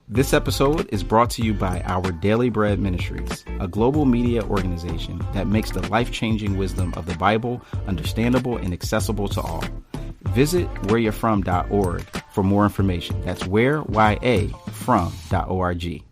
This episode is brought to you by Our Daily Bread Ministries, a global media organization that makes the life-changing wisdom of the Bible understandable and accessible to all. Visit whereyou'refrom.org for more information. That's whereyafrom.org.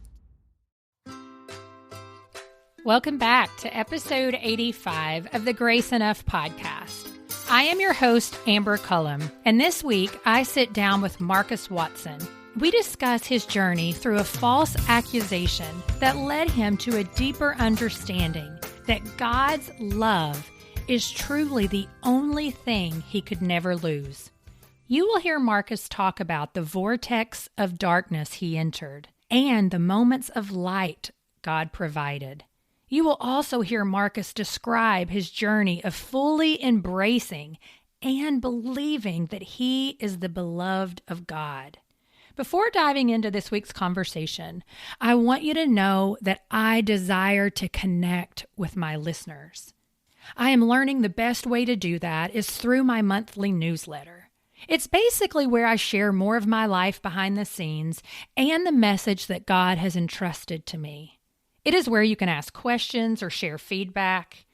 Welcome back to episode 85 of the Grace Enough podcast. I am your host, Amber Cullum, and this week I sit down with Markus Watson. We discuss his journey through a false accusation that led him to a deeper understanding that God's love is truly the only thing he could never lose. You will hear Markus talk about the vortex of darkness he entered and the moments of light God provided. You will also hear Markus describe his journey of fully embracing and believing that he is the beloved of God. Before diving into this week's conversation, I want you to know that I desire to connect with my listeners. I am learning the best way to do that is through my monthly newsletter. It's basically where I share more of my life behind the scenes and the message that God has entrusted to me. It is where you can ask questions or share feedback.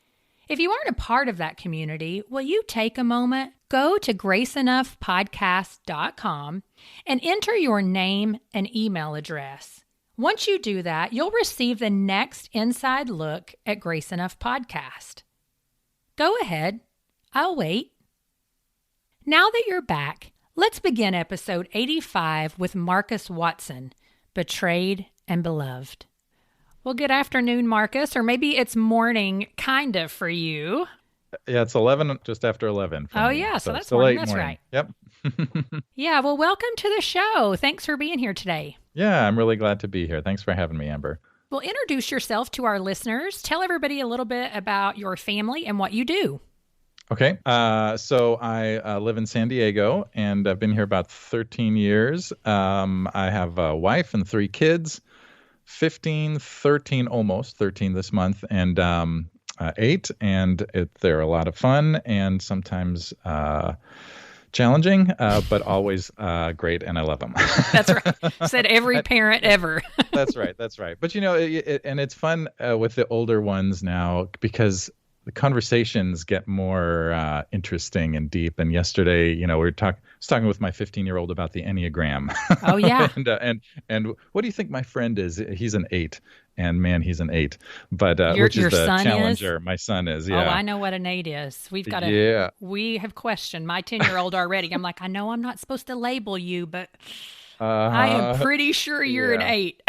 If you aren't a part of that community, will you take a moment, go to graceenoughpodcast.com and enter your name and email address. Once you do that, you'll receive the next inside look at Grace Enough Podcast. Go ahead. I'll wait. Now that you're back, let's begin episode 85 with Markus Watson, Betrayed and Beloved. Well, good afternoon, Markus, or maybe it's morning kind of for you. Yeah, it's 11, just after 11. Oh, me. yeah, so that's still morning. late That's morning. right. Yep. Yeah, well, welcome to the show. Thanks for being here today. Yeah, I'm really glad to be here. Thanks for having me, Amber. Well, introduce yourself to our listeners. Tell everybody a little bit about your family and what you do. Okay, so I live in San Diego, and I've been here about 13 years. I have a wife and 3 kids, 15, 13, almost 13 this month, and 8, and they're a lot of fun and sometimes challenging, but always great, and I love them. That's right. Said every parent ever. That's right. But, you know, and it's fun with the older ones now because the conversations get more interesting and deep. And yesterday, you know, I was talking with my 15-year-old about the Enneagram. Oh, yeah. and what do you think my friend is? He's an 8. And man, he's an 8. But which your is the son challenger. Is? My son is, Oh, yeah. I know what an 8 is. We have questioned my 10-year-old already. I'm like, I know I'm not supposed to label you, but I am pretty sure you're an 8.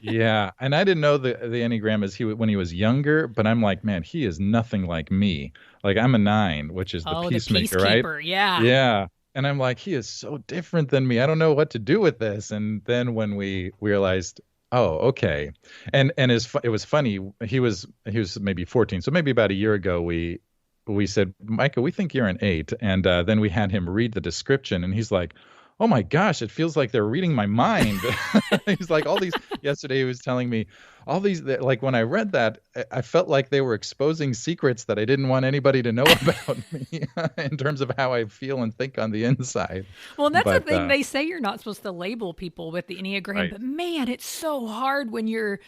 Yeah, and I didn't know the Enneagram when he was younger, but I'm like, man, he is nothing like me. Like I'm a 9, which is the peacemaker, right? Yeah. Yeah. And I'm like, he is so different than me. I don't know what to do with this. And then when we realized, oh, okay. And it was funny. He was maybe 14. So maybe about a year ago, we said, Micah, we think you're an 8. And then we had him read the description, and he's like, oh my gosh, it feels like they're reading my mind. He's like, yesterday he was telling me all these, like when I read that, I felt like they were exposing secrets that I didn't want anybody to know about me in terms of how I feel and think on the inside. Well, that's the thing. They say you're not supposed to label people with the Enneagram, right. But man, it's so hard when you're,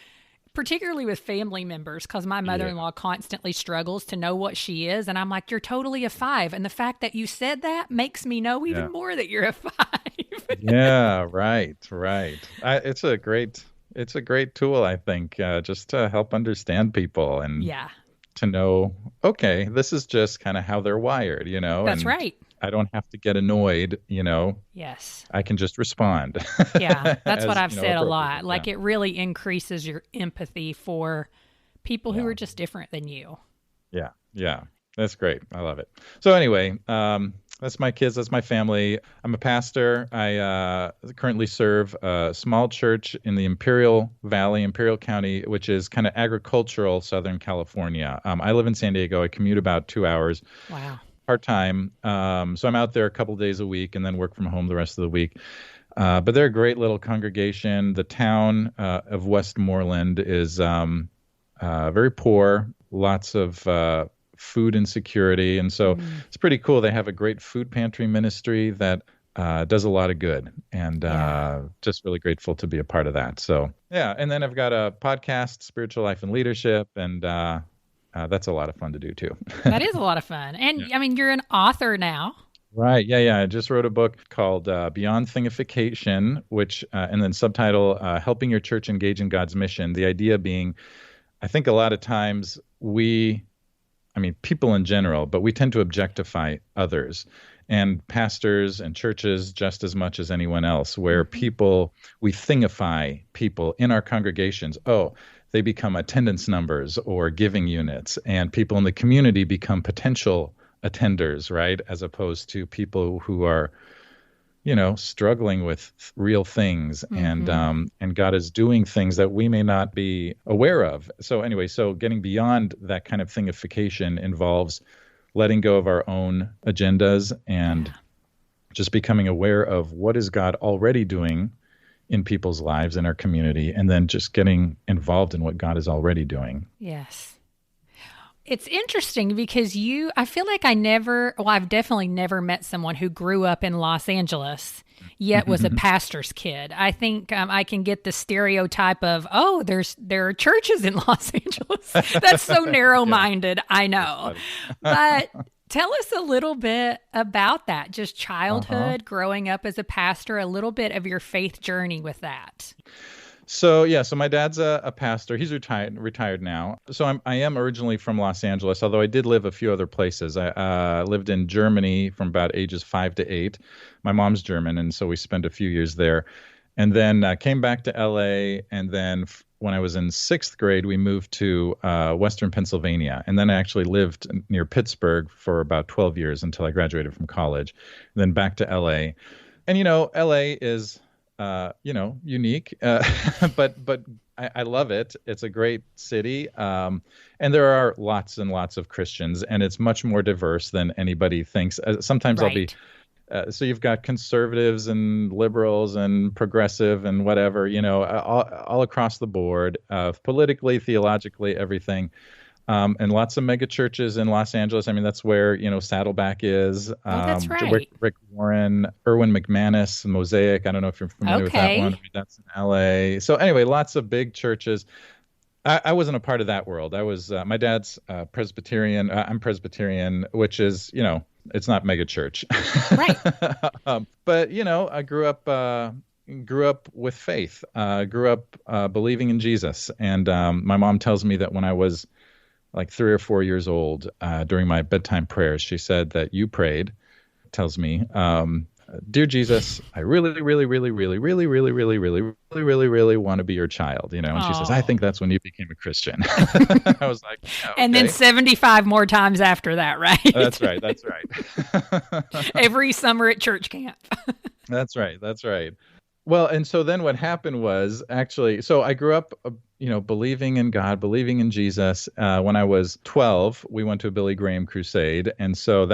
particularly with family members, because my mother-in-law constantly struggles to know what she is. And I'm like, you're totally a 5. And the fact that you said that makes me know even more that you're a 5. Yeah, right. It's a great tool, I think, just to help understand people and to know, okay, this is just kind of how they're wired, you know? That's right. I don't have to get annoyed, you know? Yes. I can just respond. Yeah, that's what I've said a lot. Like it really increases your empathy for people who are just different than you. Yeah. That's great. I love it. So anyway, that's my kids. That's my family. I'm a pastor. I currently serve a small church in the Imperial County, which is kind of agricultural Southern California. I live in San Diego. I commute about 2 hours. Wow. Part-time. So I'm out there a couple days a week and then work from home the rest of the week. But they're a great little congregation. The town of Westmoreland is very poor, lots of food insecurity. And so it's pretty cool. They have a great food pantry ministry that does a lot of good, and just really grateful to be a part of that. So yeah, and then I've got a podcast, Spiritual Life and Leadership, and that's a lot of fun to do too. That is a lot of fun. And I mean, you're an author now. Right. Yeah. I just wrote a book called Beyond Thingification, which, and then subtitle, Helping Your Church Engage in God's Mission. The idea being, I think a lot of times people in general, but we tend to objectify others and pastors and churches just as much as anyone else, where we thingify people in our congregations. Oh, they become attendance numbers or giving units, and people in the community become potential attenders, right? As opposed to people who are, struggling with real things, and God is doing things that we may not be aware of. So anyway, getting beyond that kind of thingification involves letting go of our own agendas and just becoming aware of what is God already doing in people's lives, in our community, and then just getting involved in what God is already doing. Yes. It's interesting because I feel like I've definitely never met someone who grew up in Los Angeles, yet was a pastor's kid. I think I can get the stereotype of, there are churches in Los Angeles. That's so narrow-minded, I know. But tell us a little bit about that, just childhood, growing up as a pastor, a little bit of your faith journey with that. So my dad's a pastor. He's retired now. So I am originally from Los Angeles, although I did live a few other places. I lived in Germany from about ages 5 to 8. My mom's German, and so we spent a few years there. And then came back to LA, and then when I was in 6th grade, we moved to Western Pennsylvania. And then I actually lived near Pittsburgh for about 12 years until I graduated from college. And then back to LA. And, LA is unique, but I love it. It's a great city. And there are lots and lots of Christians, and it's much more diverse than anybody thinks. Sometimes right. So you've got conservatives and liberals and progressive and whatever, all across the board, politically, theologically, everything. And lots of mega churches in Los Angeles. I mean, that's where, Saddleback is. That's right. Rick Warren, Erwin McManus, Mosaic. I don't know if you're familiar with that one. That's in LA. So anyway, lots of big churches. I wasn't a part of that world. I was, my dad's Presbyterian. I'm Presbyterian, which is, it's not mega church. Right. But, I grew up with faith, grew up believing in Jesus. And my mom tells me that when I was like 3 or 4 years old, during my bedtime prayers, she said that you prayed, tells me, Dear Jesus, I really, really, really, really, really, really, really, really, really, really, really want to be your child, And she says, I think that's when you became a Christian. I was like, yeah, okay. And then 75 more times after that, right? That's right. Every summer at church camp. That's right. Well, and so then what happened was so I grew up, believing in God, believing in Jesus. When I was 12, we went to a Billy Graham crusade. And so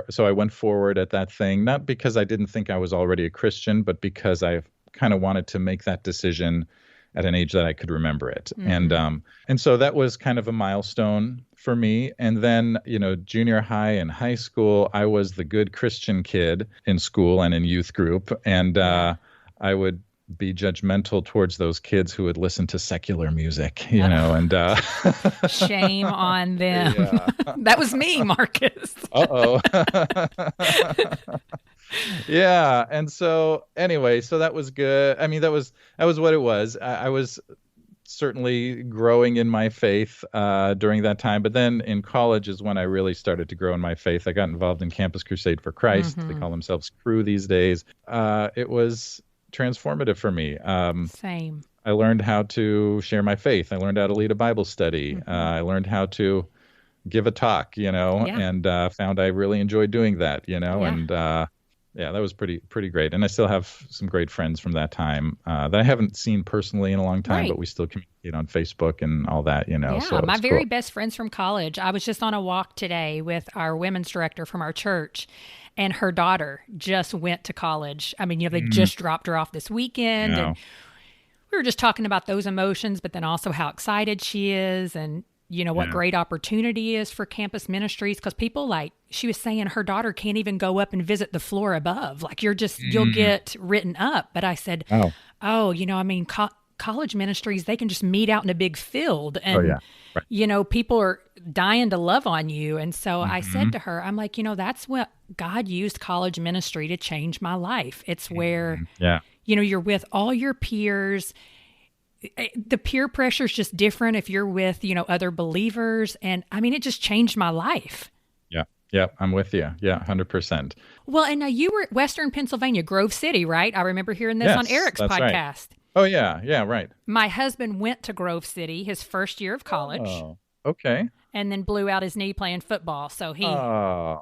so I went forward at that thing, not because I didn't think I was already a Christian, but because I kind of wanted to make that decision at an age that I could remember it. Mm-hmm. And so that was kind of a milestone for me. And then, junior high and high school, I was the good Christian kid in school and in youth group. And I would be judgmental towards those kids who would listen to secular music, and shame on them. Yeah. That was me, Marcus. Uh-oh. Yeah. And so anyway, so that was good. I mean, that was what it was. I was certainly growing in my faith during that time. But then in college is when I really started to grow in my faith. I got involved in Campus Crusade for Christ. Mm-hmm. They call themselves Cru these days. It was transformative for me. Same. I learned how to share my faith. I learned how to lead a Bible study. Mm-hmm. I learned how to give a talk, and found I really enjoyed doing that, and that was pretty great. And I still have some great friends from that time that I haven't seen personally in a long time, but we still communicate on Facebook and all that, Yeah, so my very best friends from college. I was just on a walk today with our women's director from our church, and her daughter just went to college. I mean, they just dropped her off this weekend, and we were just talking about those emotions, but then also how excited she is. And, what great opportunity is for campus ministries. Because people she was saying her daughter can't even go up and visit the floor above. Like you'll get written up. But I said, college ministries, they can just meet out in a big field and, people are dying to love on you. And so I said to her, I'm like, that's what God used college ministry to change my life. It's where, you're with all your peers. The peer pressure is just different if you're with, other believers. And it just changed my life. Yeah, I'm with you. Yeah, 100%. Well, and now you were at Western Pennsylvania, Grove City, right? I remember hearing this on Eric's podcast. Right. Oh, yeah, right. My husband went to Grove City his first year of college. Oh, okay. And then blew out his knee playing football. So he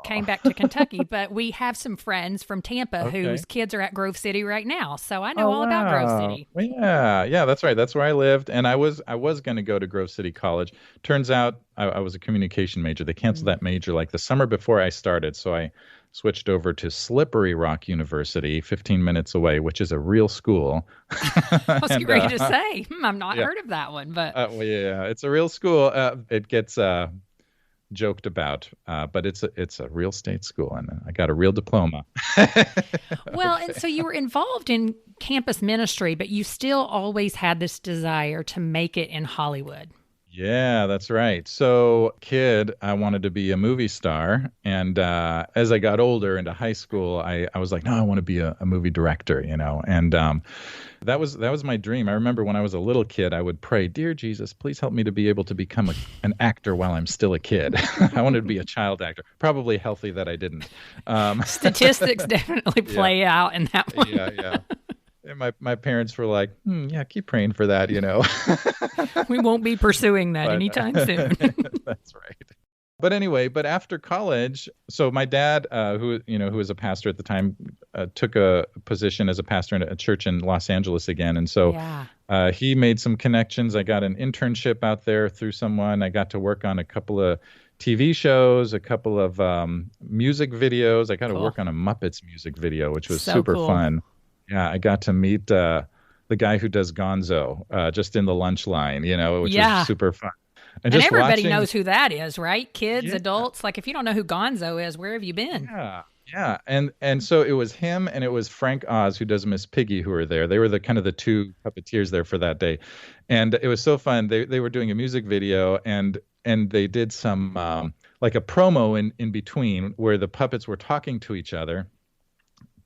came back to Kentucky. But we have some friends from Tampa whose kids are at Grove City right now. So I know all about Grove City. Well, yeah, that's right. That's where I lived. And I was going to go to Grove City College. Turns out I was a communication major. They canceled that major like the summer before I started. So I switched over to Slippery Rock University, 15 minutes away, which is a real school. I was ready to say, I've not heard of that one, but it's a real school. It gets joked about, but it's a real state school, and I got a real diploma. Well, and so you were involved in campus ministry, but you still always had this desire to make it in Hollywood. Yeah, that's right. So, kid, I wanted to be a movie star. And as I got older into high school, I was like, no, I want to be a movie director, And that was my dream. I remember when I was a little kid, I would pray, "Dear Jesus, please help me to be able to become an actor while I'm still a kid." I wanted to be a child actor. Probably healthy that I didn't. Statistics definitely play out in that one. Yeah. And my parents were like, keep praying for that, We won't be pursuing that anytime soon. That's right. But anyway, after college, so my dad, who was a pastor at the time, took a position as a pastor in a church in Los Angeles again. And so he made some connections. I got an internship out there through someone. I got to work on a couple of TV shows, a couple of music videos. I got to work on a Muppets music video, which was super fun. Yeah, I got to meet the guy who does Gonzo just in the lunch line, which was super fun. And everybody knows who that is, right? Kids, adults. Like if you don't know who Gonzo is, where have you been? Yeah. And so it was him and it was Frank Oz who does Miss Piggy who were there. They were the two puppeteers there for that day. And it was so fun. They were doing a music video and they did some like a promo in between where the puppets were talking to each other.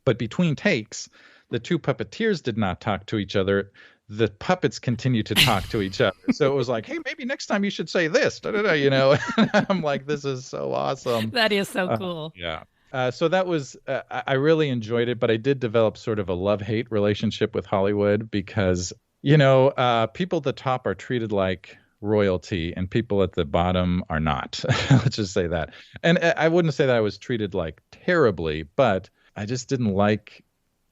But between takes, the two puppeteers did not talk to each other. The puppets continued to talk to each other. So it was like, hey, maybe next time you should say this, I'm like, this is so awesome. That is so cool. So that was, I really enjoyed it, but I did develop sort of a love-hate relationship with Hollywood because, people at the top are treated like royalty and people at the bottom are not. Let's just say that. And I wouldn't say that I was treated like terribly, but I just didn't like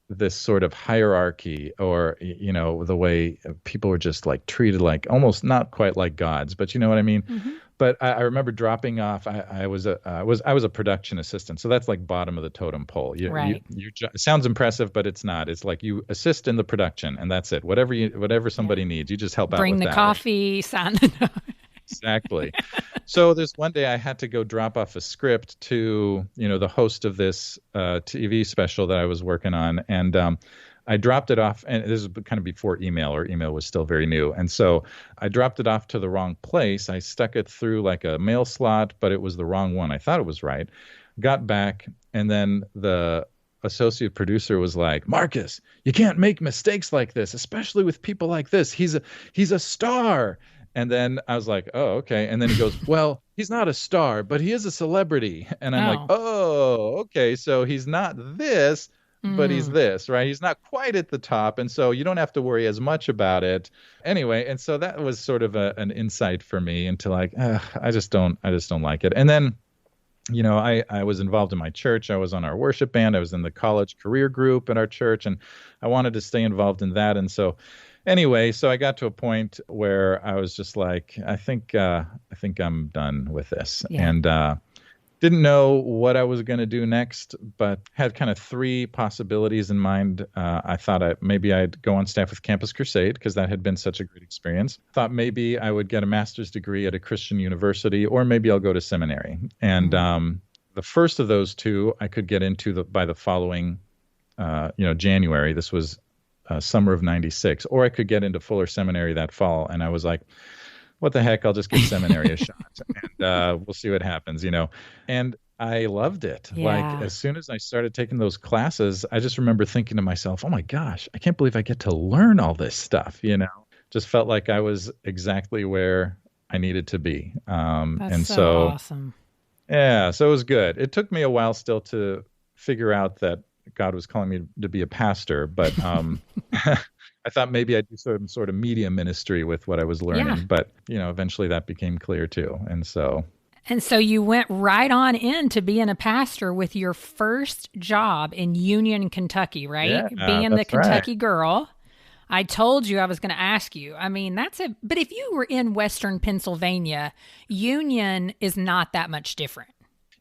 this sort of hierarchy or, the way people were just like treated like almost not quite like gods, but you know what I mean? Mm-hmm. But I remember dropping off. I was a production assistant. So that's like bottom of the totem pole. Right. It sounds impressive, but it's not. It's like you assist in the production and that's it. Whatever somebody needs, you just help out with that. Bring the coffee, sign the note. Exactly. So there's one day I had to go drop off a script to, the host of this TV special that I was working on. And I dropped it off, and this is kind of before email, or email was still very new. And so I dropped it off to the wrong place. I stuck it through like a mail slot, but it was the wrong one. I thought it was right. Got back, and then the associate producer was like, "Marcus, you can't make mistakes like this, especially with people like this. He's a star." And then I was like, "Oh, okay." And then he goes, "Well, he's not a star, but he is a celebrity." And I'm like, "Oh, okay. So he's not this, but he's this, right? He's not quite at the top. And so you don't have to worry as much about it." Anyway, and so that was sort of an insight for me into like, I just don't like it. And then, I was involved in my church. I was on our worship band. I was in the college career group at our church, and I wanted to stay involved in that. And so anyway, so I got to a point where I was just like, I think I'm done with this. Yeah. And Didn't know what I was going to do next, but had kind of three possibilities in mind. I thought maybe I'd go on staff with Campus Crusade because that had been such a great experience. Thought maybe I would get a master's degree at a Christian university, or maybe I'll go to seminary. And the first of those two I could get into by the following, January. This was summer of '96, or I could get into Fuller Seminary that fall. And I was like, what the heck, I'll just give seminary a shot, and we'll see what happens, And I loved it. Yeah. Like, as soon as I started taking those classes, I just remember thinking to myself, oh my gosh, I can't believe I get to learn all this stuff, Just felt like I was exactly where I needed to be. That's so awesome. Yeah, so it was good. It took me a while still to figure out that God was calling me to be a pastor, but I thought maybe I'd do some sort of media ministry with what I was learning, Yeah. but eventually that became clear too. And so you went right on into being a pastor with your first job in Union, Kentucky, right? Yeah, being the that's Kentucky right. girl. I told you I was going to ask you. I mean, but if you were in Western Pennsylvania, Union is not that much different.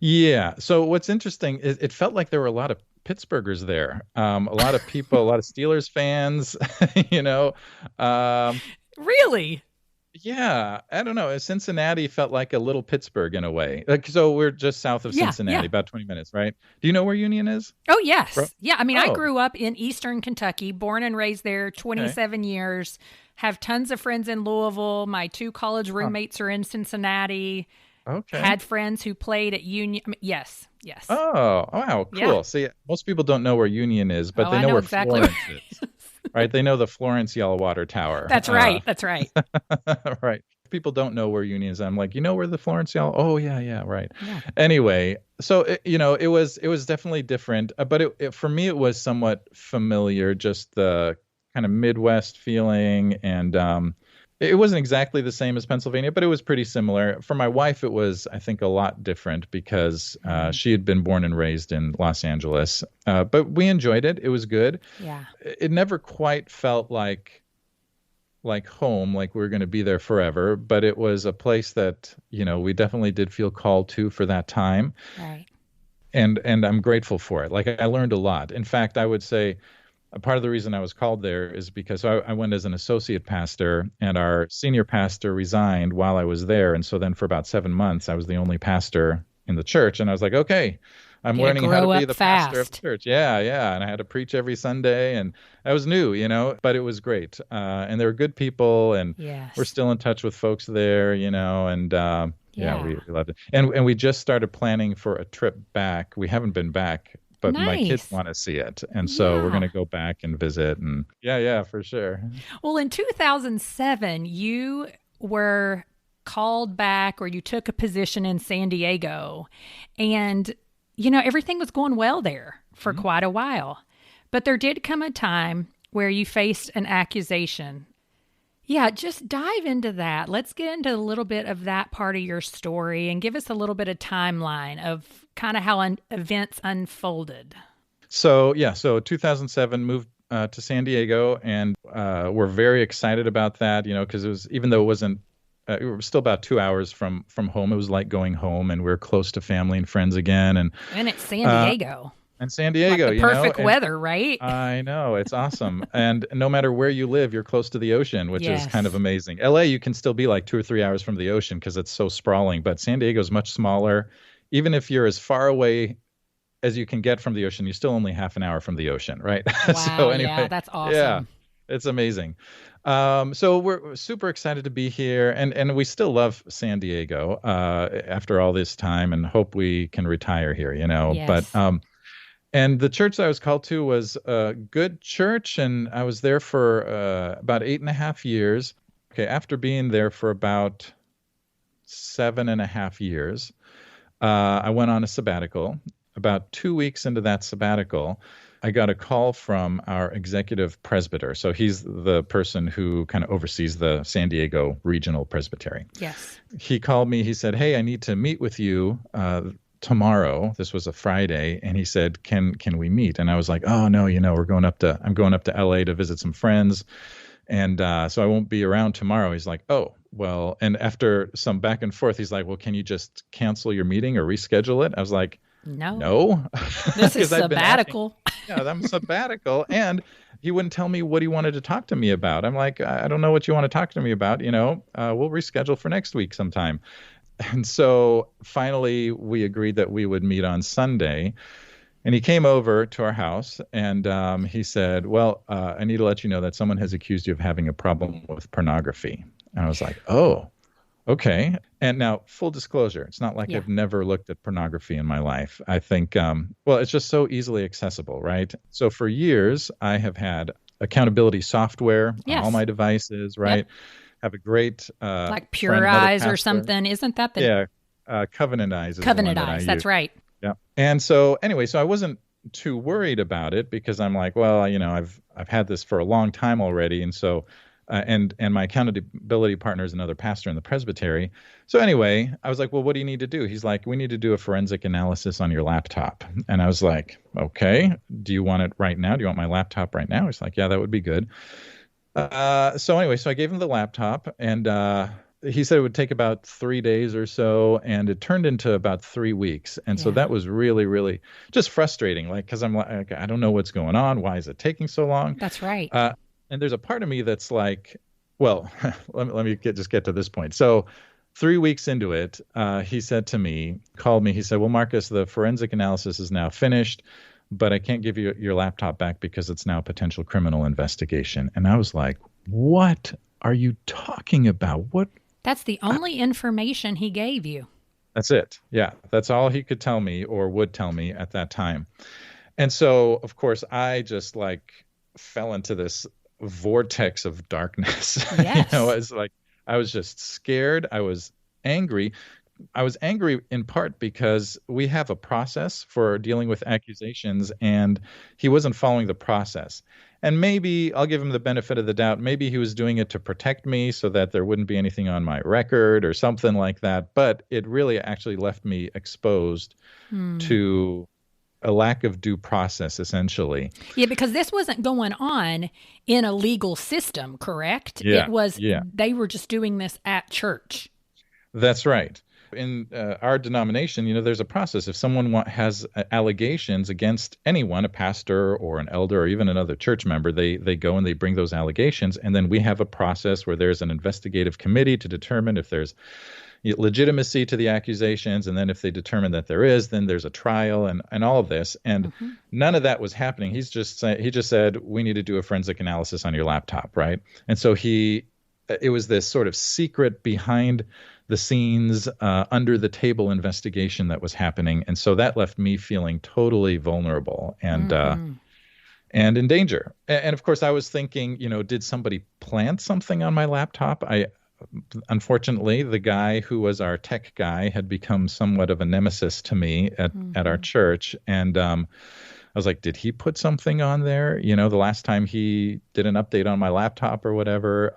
Yeah. So what's interesting is it felt like there were a lot of Pittsburghers there. A lot of people, a lot of Steelers fans, Really? Yeah, I don't know. Cincinnati felt like a little Pittsburgh in a way. Like, so we're just south of Cincinnati, about 20 minutes, right? Do you know where Union is? Oh, yes. Bro? Yeah. I mean, I Oh. grew up in Eastern Kentucky, born and raised there 27 years, have tons of friends in Louisville. My 2 college roommates are in Cincinnati. Okay. Had friends who played at Union. I mean, yes. Oh, wow, cool. Yeah. See, most people don't know where Union is, but they I know where exactly Florence is, right? They know the Florence Yellowwater Tower. That's right. That's right. Right. People don't know where Union is. I'm like, where the Florence Yellow? Oh, yeah, right. Yeah. Anyway, so it was definitely different, but for me it was somewhat familiar, just the kind of Midwest feeling, and it wasn't exactly the same as Pennsylvania, but it was pretty similar. For my wife, it was, I think, a lot different because she had been born and raised in Los Angeles. But we enjoyed it. It was good. Yeah. It never quite felt like home, like we were going to be there forever. But it was a place that, we definitely did feel called to for that time. Right. And I'm grateful for it. Like, I learned a lot. In fact, I would say a part of the reason I was called there is because I went as an associate pastor, and our senior pastor resigned while I was there. And so then for about 7 months, I was the only pastor in the church. And I was like, okay, I'm learning how to be the pastor of the church. Yeah. And I had to preach every Sunday, and I was new, but it was great. And they were good people, and Yes. we're still in touch with folks there, and Yeah. we loved it. And we just started planning for a trip back. We haven't been back, but my kids Nice. want to see it. And so we're Yeah. going to go back and visit. And yeah, for sure. Well, in 2007, you were called back, or you took a position in San Diego, and everything was going well there for quite a while. But there did come a time where you faced an accusation. Yeah, just dive into that. Let's get into a little bit of that part of your story and give us a little bit of timeline of kind of how events unfolded. So 2007, moved to San Diego, and we're very excited about that, because it was, even though it wasn't, we were still about 2 hours from home. It was like going home, and we were close to family and friends again. And it's San Diego. And San Diego, like the perfect weather, right? I know, it's awesome. And no matter where you live, you're close to the ocean, which is kind of amazing. LA, you can still be like 2 or 3 hours from the ocean because it's so sprawling. But San Diego is much smaller. Even if you're as far away as you can get from the ocean, you're still only half an hour from the ocean, right? Wow, So anyway, yeah, that's awesome. Yeah, it's amazing. So we're super excited to be here, and we still love San Diego after all this time, and hope we can retire here, Yes. But and the church that I was called to was a good church, and I was there for about 8.5 years. Okay, after being there for about 7.5 years, I went on a sabbatical. About 2 weeks into that sabbatical, I got a call from our executive presbyter. So he's the person who kind of oversees the San Diego Regional Presbytery. Yes. He called me. He said, "Hey, I need to meet with you tomorrow." This was a Friday, and he said, "Can we meet?" And I was like, "Oh no, I'm going up to LA to visit some friends, and so I won't be around tomorrow." He's like, "Oh, well, and after some back and forth, he's like, well, can you just cancel your meeting or reschedule it? I was like, No, no, this is because I've been asking, sabbatical. yeah, I'm sabbatical. And he wouldn't tell me what he wanted to talk to me about. I'm like, I don't know what you want to talk to me about. We'll reschedule for next week sometime. And so finally we agreed that we would meet on Sunday. And he came over to our house and he said, well, I need to let you know that someone has accused you of having a problem with pornography. And I was like, oh, okay. And now, full disclosure, it's not like Yeah. I've never looked at pornography in my life. I think, it's just so easily accessible, right? So for years, I have had accountability software Yes. on all my devices, right? Yep. Have a great Like Pure friend, another Eyes or pastor. something. Isn't that the Yeah, Covenant Eyes is Covenant the one that Eyes? I That's use. right. Yeah. And so anyway, so I wasn't too worried about it because I'm like, well, I've had this for a long time already, and so and my accountability partner is another pastor in the presbytery. So anyway, I was like, well, what do you need to do? He's like, we need to do a forensic analysis on your laptop. And I was like, okay, do you want it right now? Do you want my laptop right now? He's like, yeah, that would be good. So anyway, so I gave him the laptop, and he said it would take about 3 days or so, and it turned into about 3 weeks. And so that was really, really just frustrating, like, because I'm like, I don't know what's going on. Why is it taking so long? That's right. And there's a part of me that's like, well, let me get to this point. So 3 weeks into it, he said to me, called me, he said, well, Marcus, the forensic analysis is now finished, but I can't give you your laptop back because it's now a potential criminal investigation. And I was like, what are you talking about? What? That's the only information he gave you. That's it. Yeah, that's all he could tell me or would tell me at that time. And so, of course, I just like fell into this vortex of Yes. darkness. It's like I was just scared. I was angry. I was angry in part because we have a process for dealing with accusations, and he wasn't following the process. And maybe I'll give him the benefit of the doubt. Maybe he was doing it to protect me so that there wouldn't be anything on my record or something like that. But it really actually left me exposed to a lack of due process, essentially. Yeah, because this wasn't going on in a legal system, correct? Yeah, It was, yeah. They were just doing this at church. That's right. In our denomination, there's a process. If someone has allegations against anyone, a pastor or an elder or even another church member, they go and they bring those allegations. And then we have a process where there's an investigative committee to determine if there's legitimacy to the accusations. And then if they determine that there is, then there's a trial and all of this. And none of that was happening. He just said, we need to do a forensic analysis on your laptop, right? And so it was this sort of secret behind the scenes, under the table investigation that was happening. And so that left me feeling totally vulnerable and in danger. And of course I was thinking, did somebody plant something on my laptop? Unfortunately, the guy who was our tech guy had become somewhat of a nemesis to me at our church. And I was like, did he put something on there? The last time he did an update on my laptop or whatever.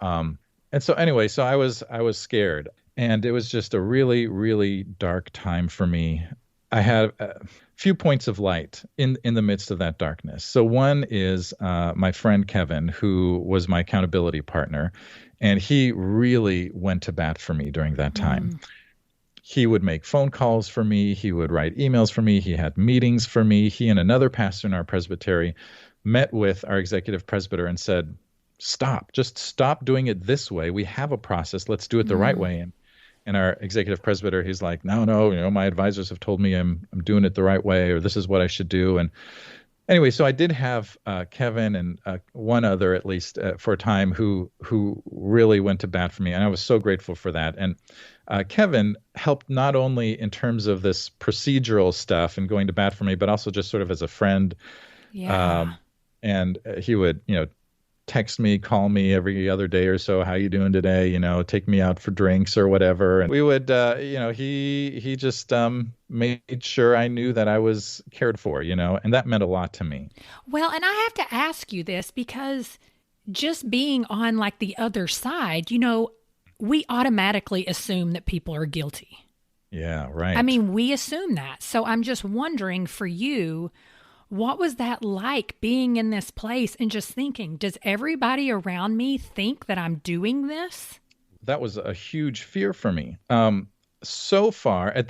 And so anyway, so I was scared. And it was just a really, really dark time for me. I had a few points of light in the midst of that darkness. So one is my friend Kevin, who was my accountability partner, and he really went to bat for me during that time. He would make phone calls for me. He would write emails for me. He had meetings for me. He and another pastor in our presbytery met with our executive presbyter and said, just stop doing it this way. We have a process. Let's do it the right way. And our executive presbyter, he's like, no, my advisors have told me I'm doing it the right way, or this is what I should do. And anyway, so I did have Kevin and one other, at least for a time, who really went to bat for me. And I was so grateful for that. And Kevin helped not only in terms of this procedural stuff and going to bat for me, but also just sort of as a friend. Yeah. And he would, text me, call me every other day or so. How you doing today? Take me out for drinks or whatever. And we would, he just made sure I knew that I was cared for, and that meant a lot to me. Well, and I have to ask you this because just being on like the other side, we automatically assume that people are guilty. Yeah, right. I mean, we assume that. So I'm just wondering for you, what was that like being in this place and just thinking, does everybody around me think that I'm doing this? that was a huge fear for me. So far, at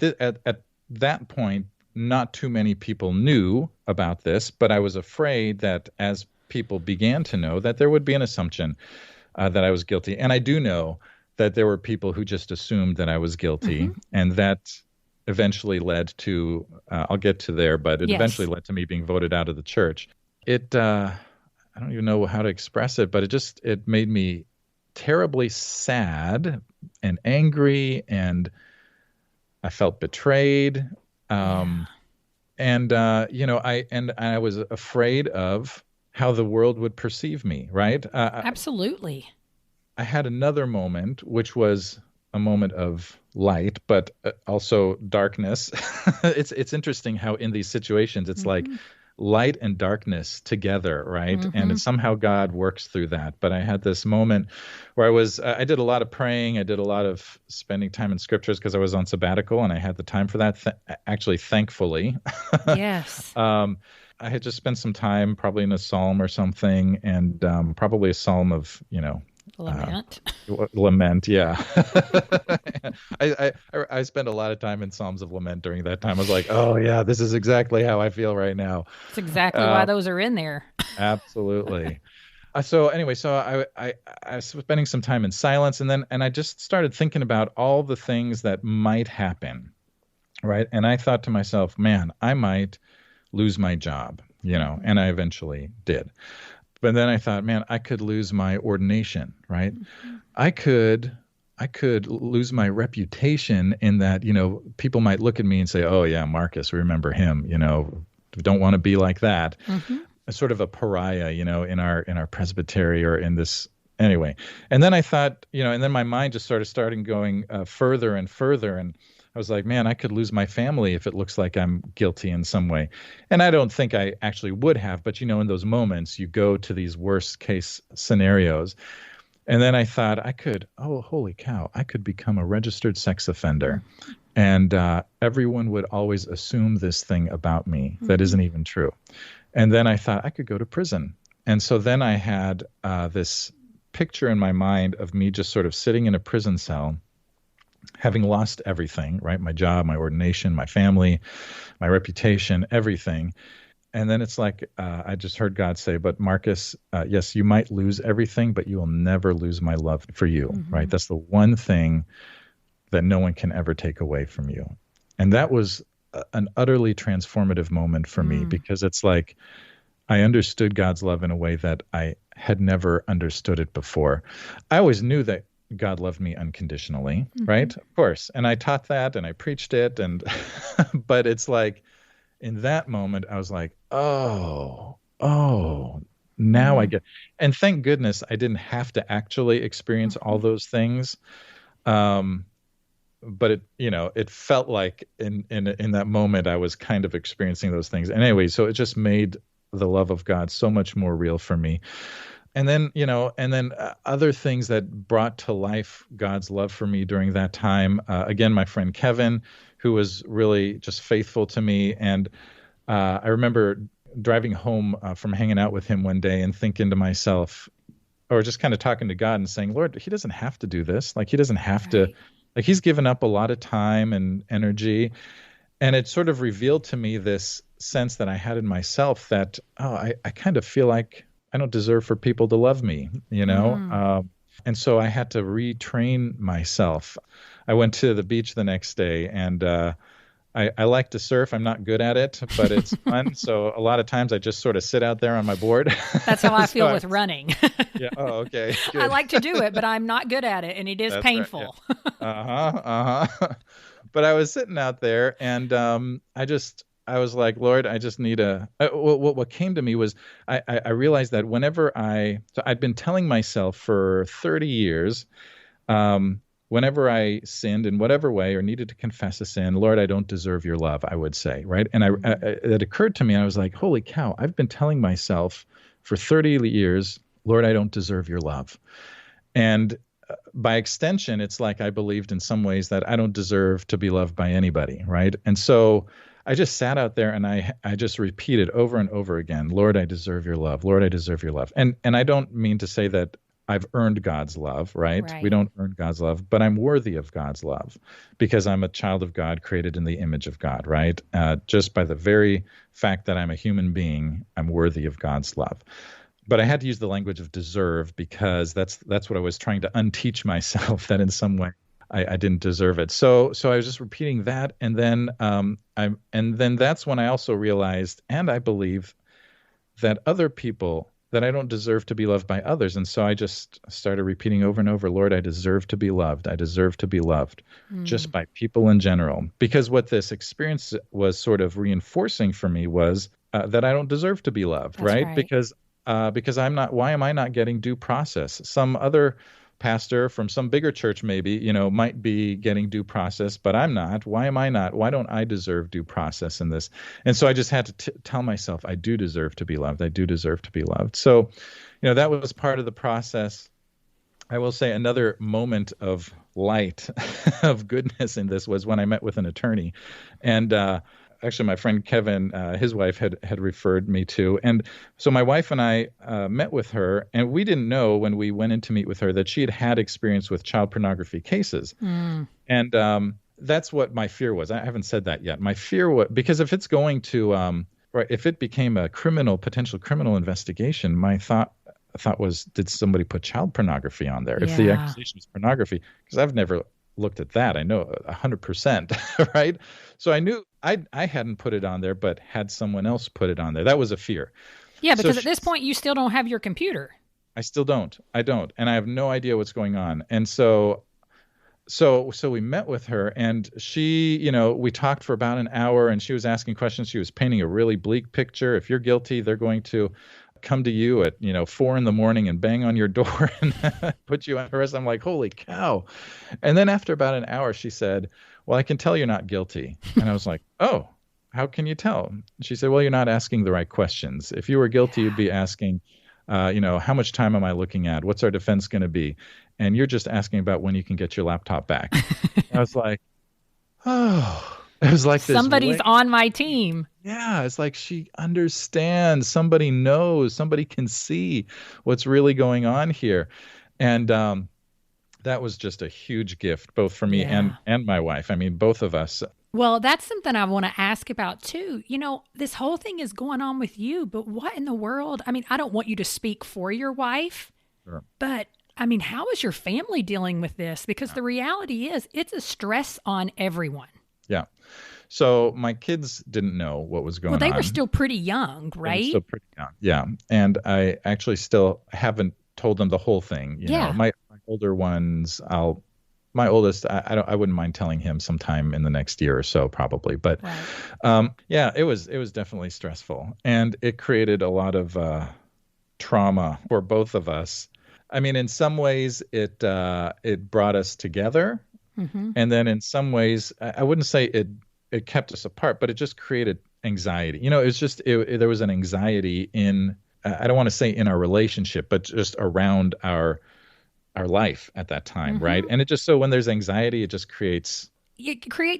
that point, not too many people knew about this, but I was afraid that as people began to know, that there would be an assumption that I was guilty. And I do know that there were people who just assumed that I was guilty, and that eventually led to, I'll get to there, but it eventually led to me being voted out of the church. I don't even know how to express it, but it made me terribly sad and angry, and I felt betrayed. And I was afraid of how the world would perceive me, right? Absolutely. I had another moment, which was a moment of light, but also darkness. It's interesting how in these situations, it's like light and darkness together, right? And somehow God works through that. But I had this moment where I did a lot of praying. I did a lot of spending time in scriptures because I was on sabbatical and I had the time for that. Actually, thankfully. Yes. I had just spent some time probably in a psalm or something, and probably a psalm of, Lament. Lament, yeah. I spent a lot of time in Psalms of Lament during that time. I was like, oh yeah, this is exactly how I feel right now. That's exactly why those are in there. Absolutely. So anyway, I was spending some time in silence, and I just started thinking about all the things that might happen, right? And I thought to myself, man, I might lose my job, and I eventually did. But then I thought, man, I could lose my ordination, right? I could lose my reputation in that, people might look at me and say, oh yeah, Marcus, we remember him, don't want to be like that. A sort of a pariah, in our presbytery or in this anyway. And then I thought, and then my mind just started going further and further, and I was like, man, I could lose my family if it looks like I'm guilty in some way. And I don't think I actually would have, but in those moments, you go to these worst case scenarios. And then I thought holy cow, I could become a registered sex offender. And everyone would always assume this thing about me that isn't even true. And then I thought I could go to prison. And so then I had this picture in my mind of me just sort of sitting in a prison cell, having lost everything, right? My job, my ordination, my family, my reputation, everything. And then it's like, I just heard God say, but Marcus, yes, you might lose everything, but you will never lose my love for you, right? That's the one thing that no one can ever take away from you. And that was an utterly transformative moment for me, because it's like I understood God's love in a way that I had never understood it before. I always knew that God loved me unconditionally, right? Of course. And I taught that and I preached it. And but it's like in that moment, I was like, oh, now I get. And thank goodness I didn't have to actually experience all those things. But it felt like in that moment I was kind of experiencing those things. And anyway, so it just made the love of God so much more real for me. And then, other things that brought to life God's love for me during that time. Again, my friend Kevin, who was really just faithful to me. And I remember driving home from hanging out with him one day and thinking to myself, or just kind of talking to God and saying, Lord, he doesn't have to do this. Like, he doesn't have to, like, he's given up a lot of time and energy. And it sort of revealed to me this sense that I had in myself that, I kind of feel like I don't deserve for people to love me, and so I had to retrain myself. I went to the beach the next day, and I like to surf. I'm not good at it, but it's fun. So a lot of times I just sort of sit out there on my board. That's how I feel with running. Yeah. Oh, okay. Good. I like to do it, but I'm not good at it, and it is painful. Right, yeah. But I was sitting out there, and I was like, Lord, I just need what came to me was I realized that whenever so I'd been telling myself for 30 years, whenever I sinned in whatever way or needed to confess a sin, Lord, I don't deserve your love, I would say, right? And it occurred to me, I was like, holy cow, I've been telling myself for 30 years, Lord, I don't deserve your love. And by extension, it's like I believed in some ways that I don't deserve to be loved by anybody, right? And so I just sat out there and I just repeated over and over again, Lord, I deserve your love. Lord, I deserve your love. And I don't mean to say that I've earned God's love, right? Right. We don't earn God's love, but I'm worthy of God's love because I'm a child of God created in the image of God, right? Just by the very fact that I'm a human being, I'm worthy of God's love. But I had to use the language of deserve because that's what I was trying to unteach myself, that in some way I didn't deserve it. So I was just repeating that, and then that's when I also realized, and I believe, that other people, that I don't deserve to be loved by others. And so I just started repeating over and over, Lord, I deserve to be loved. I deserve to be loved just by people in general. Because what this experience was sort of reinforcing for me was that I don't deserve to be loved, That's right? right. Because I'm not, why am I not getting due process? Some other pastor from some bigger church maybe, might be getting due process, but I'm not. Why am I not? Why don't I deserve due process in this? And so I just had to tell myself, I do deserve to be loved. I do deserve to be loved. So, that was part of the process. I will say another moment of light, of goodness in this was when I met with an attorney. And actually, my friend Kevin, his wife had referred me to. And so my wife and I met with her, and we didn't know when we went in to meet with her that she had experience with child pornography cases. And that's what my fear was. I haven't said that yet. My fear was, because if it's going to, if it became a potential criminal investigation, my thought was, did somebody put child pornography on there? If the accusation is pornography, because I've never looked at that. I know 100%, right? So I knew I hadn't put it on there, but had someone else put it on there. That was a fear. Yeah, because at this point, you still don't have your computer. I still don't. I don't. And I have no idea what's going on. And so we met with her, and she, we talked for about an hour, and she was asking questions. She was painting a really bleak picture. If you're guilty, they're going to come to you at 4 a.m. and bang on your door and put you under arrest. I'm like, holy cow. And then after about an hour, she said, well, I can tell you're not guilty. And I was like, oh, how can you tell? She said, well, you're not asking the right questions. If you were guilty, you'd be asking, how much time am I looking at? What's our defense going to be? And you're just asking about when you can get your laptop back. I was like, oh. It was like this somebody's on my team. Yeah, it's like she understands. Somebody knows. Somebody can see what's really going on here. And that was just a huge gift, both for me and my wife. I mean, both of us. Well, that's something I want to ask about, too. This whole thing is going on with you, but what in the world? I mean, I don't want you to speak for your wife, but I mean, how is your family dealing with this? Because the reality is it's a stress on everyone. Yeah. So my kids didn't know what was going on. Well, they were still pretty young, right? Still pretty young. Yeah. And I actually still haven't told them the whole thing. You know, my older ones, my oldest, I wouldn't mind telling him sometime in the next year or so, probably. But it was definitely stressful, and it created a lot of trauma for both of us. I mean, in some ways, it brought us together. Mm-hmm. And then in some ways, I wouldn't say it kept us apart, but it just created anxiety. You know, it's just there was an anxiety in, I don't want to say in our relationship, but just around our life at that time, mm-hmm. right? And it just, so when there's anxiety, it just creates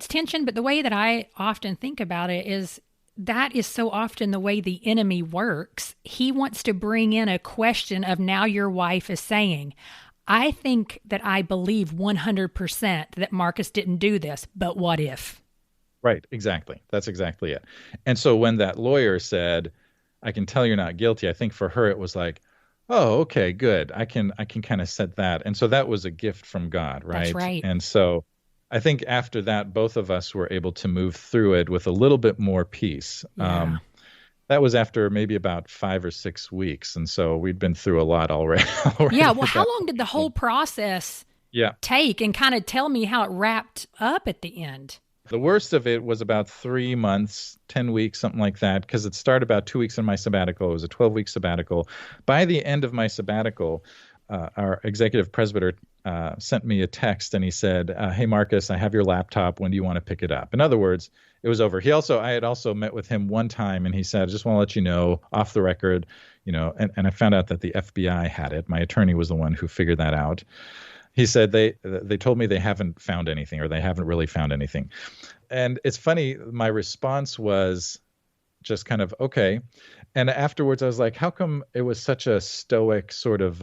tension. But the way that I often think about it is that is so often the way the enemy works. He wants to bring in a question of, now your wife is saying, I think that I believe 100% that Markus didn't do this, but what if? Right, exactly. That's exactly it. And so when that lawyer said, I can tell you're not guilty, I think for her it was like, oh, okay, good. I can kind of set that. And so that was a gift from God, right? That's right. And so I think after that, both of us were able to move through it with a little bit more peace. Yeah. That was after maybe about 5 or 6 weeks. And so we'd been through a lot already. Yeah. Well, how long did the whole process take? And kind of tell me how it wrapped up at the end. The worst of it was about 3 months, 10 weeks, something like that, because it started about 2 weeks in my sabbatical. It was a 12-week sabbatical. By the end of my sabbatical, our executive presbyter sent me a text, and he said, hey, Markus, I have your laptop. When do you want to pick it up? In other words, it was over. I had also met with him one time, and he said, I just want to let you know, off the record, and I found out that the FBI had it. My attorney was the one who figured that out. He said they told me they haven't found anything, or they haven't really found anything. And it's funny, my response was just kind of, okay. And afterwards, I was like, how come it was such a stoic sort of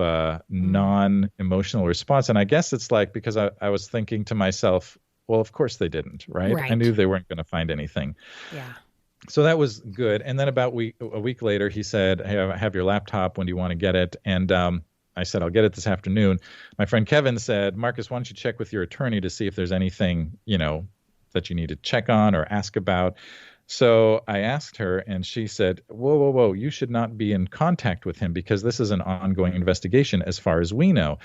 non-emotional response? And I guess it's like because I was thinking to myself, well, of course they didn't, right? I knew they weren't going to find anything. Yeah. So that was good. And then about a week later, he said, hey, I have your laptop. When do you want to get it? And I said, I'll get it this afternoon. My friend Kevin said, Marcus, why don't you check with your attorney to see if there's anything, that you need to check on or ask about. So I asked her, and she said, whoa, you should not be in contact with him because this is an ongoing investigation as far as we know.